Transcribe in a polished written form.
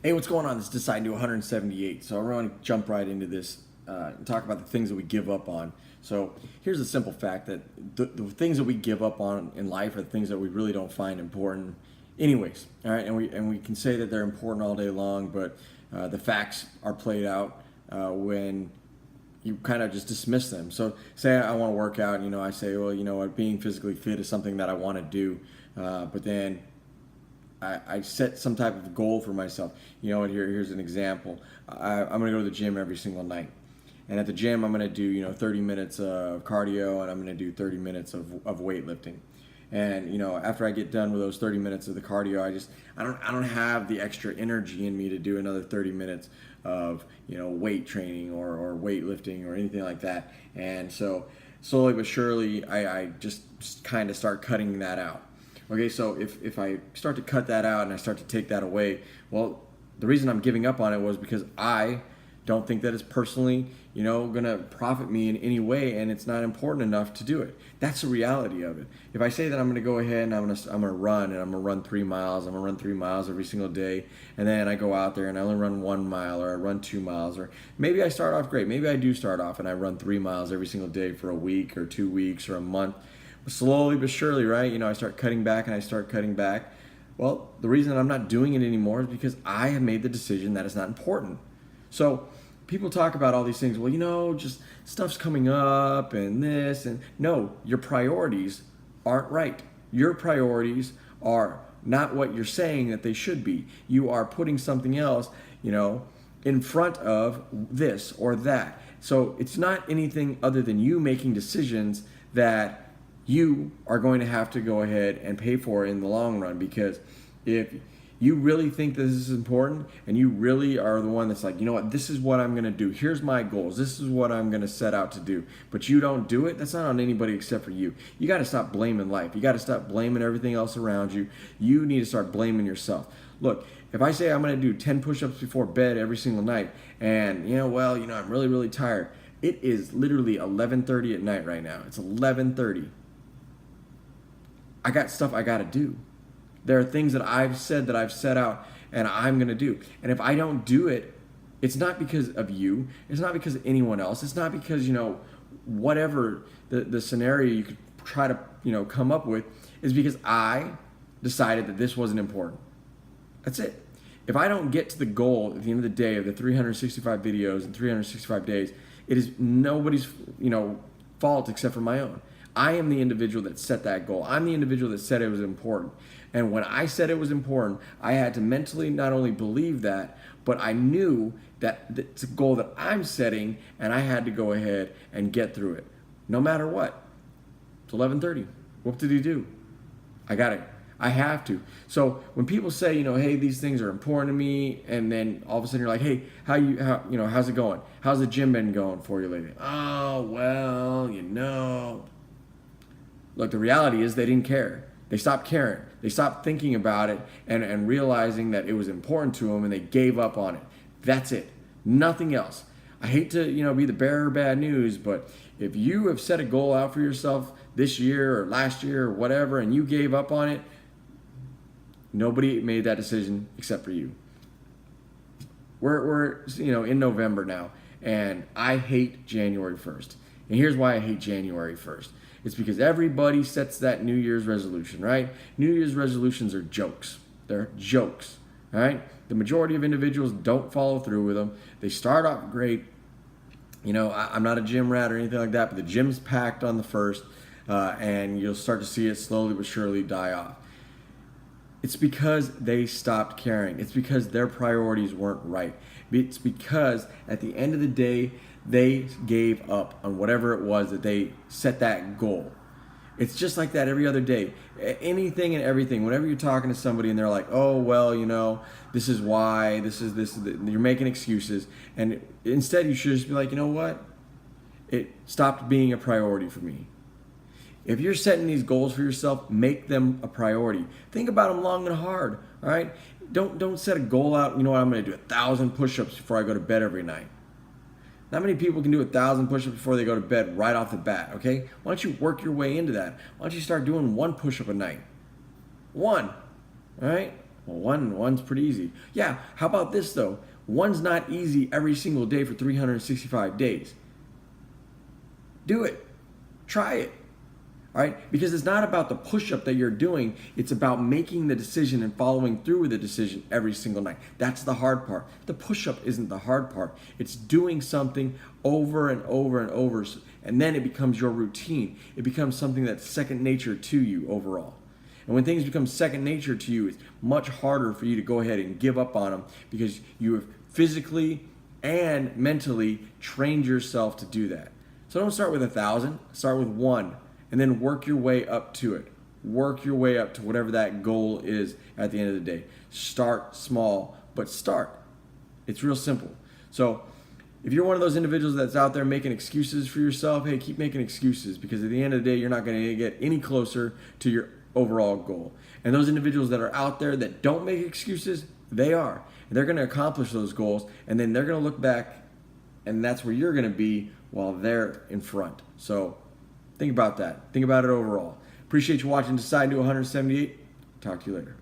Hey, what's going on? This is Decide to 178. So I want to jump right into this and talk about the things that we give up on. So here's the simple fact that the things that we give up on in life are the things that we really don't find important anyways. All right, and we can say that they're important all day long, but the facts are played out when you kind of just dismiss them. So say I want to work out, I say, well, you know what, being physically fit is something that I want to do, but then I set some type of goal for myself. Here's an example. I'm going to go to the gym every single night. And at the gym, I'm going to do, 30 minutes of cardio, and I'm going to do 30 minutes of weightlifting. And, after I get done with those 30 minutes of the cardio, I don't have the extra energy in me to do another 30 minutes of, weight training or weightlifting or anything like that. And so slowly but surely, I just kind of start cutting that out. Okay, so if I start to cut that out and I start to take that away, well, the reason I'm giving up on it was because I don't think that it's personally, going to profit me in any way, and it's not important enough to do it. That's the reality of it. If I say that I'm going to go ahead and I'm going to run, and I'm going to run 3 miles, I'm going to run 3 miles every single day, and then I go out there and I only run 1 mile, or I run 2 miles, or maybe I start off great. Maybe I do start off and I run 3 miles every single day for a week or 2 weeks or a month. Slowly but surely, right? I start cutting back and I start cutting back. Well, the reason I'm not doing it anymore is because I have made the decision that it's not important. So people talk about all these things. Well, just stuff's coming up and this and no, your priorities aren't right. Your priorities are not what you're saying that they should be. You are putting something else, in front of this or that. So it's not anything other than you making decisions that you are going to have to go ahead and pay for in the long run, because if you really think this is important and you really are the one that's like, you know what, this is what I'm going to do. Here's my goals. This is what I'm going to set out to do. But you don't do it. That's not on anybody except for you. You got to stop blaming life. You got to stop blaming everything else around you. You need to start blaming yourself. Look, if I say I'm going to do 10 push-ups before bed every single night and, I'm really, really tired. It is literally 11:30 at night right now. It's 11:30. I got stuff I got to do. There are things that I've said that I've set out and I'm going to do. And if I don't do it, it's not because of you. It's not because of anyone else. It's not because, whatever the scenario you could try to, come up with is because I decided that this wasn't important. That's it. If I don't get to the goal at the end of the day of the 365 videos and 365 days, it is nobody's, fault except for my own. I am the individual that set that goal. I'm the individual that said it was important. And when I said it was important, I had to mentally not only believe that, but I knew that it's a goal that I'm setting, and I had to go ahead and get through it, no matter what. It's 11:30. What did he do? I got it. I have to. So when people say, hey, these things are important to me, and then all of a sudden you're like, hey, how's it going? How's the gym been going for you lately? Oh, well, Look, the reality is they didn't care. They stopped caring. They stopped thinking about it and realizing that it was important to them, and they gave up on it. That's it. Nothing else. I hate to, be the bearer of bad news, but if you have set a goal out for yourself this year or last year or whatever, and you gave up on it, nobody made that decision except for you. We're in November now, and I hate January 1st. And here's why I hate January 1st. It's because everybody sets that New Year's resolution, right? New Year's resolutions are jokes. They're jokes, all right? The majority of individuals don't follow through with them. They start off great. I'm not a gym rat or anything like that, but the gym's packed on the 1st, and you'll start to see it slowly but surely die off. It's because they stopped caring. It's because their priorities weren't right. It's because at the end of the day, they gave up on whatever it was that they set that goal. It's just like that every other day. Anything and everything. Whenever you're talking to somebody and they're like, oh, well, this is why, this is this, you're making excuses. And instead you should just be like, you know what? It stopped being a priority for me. If you're setting these goals for yourself, make them a priority. Think about them long and hard, all right? Don't set a goal out, I'm going to do 1,000 push-ups before I go to bed every night. Not many people can do 1,000 push-ups before they go to bed right off the bat, okay? Why don't you work your way into that? Why don't you start doing 1 push-up a night? 1, all right? Well, one's pretty easy. Yeah, how about this though? One's not easy every single day for 365 days. Do it. Try it. All right? Because it's not about the push-up that you're doing. It's about making the decision and following through with the decision every single night. That's the hard part. The push-up isn't the hard part. It's doing something over and over and over, and then it becomes your routine. It becomes something that's second nature to you overall. And when things become second nature to you, it's much harder for you to go ahead and give up on them because you have physically and mentally trained yourself to do that. So don't start with 1,000, start with 1, and then work your way up to it. Work your way up to whatever that goal is at the end of the day. Start small, but start. It's real simple. So if you're one of those individuals that's out there making excuses for yourself, hey, keep making excuses, because at the end of the day, you're not going to get any closer to your overall goal. And those individuals that are out there that don't make excuses, they are. And they're going to accomplish those goals, and then they're going to look back, and that's where you're going to be while they're in front. So think about that. Think about it overall. Appreciate you watching Decide to 178. Talk to you later.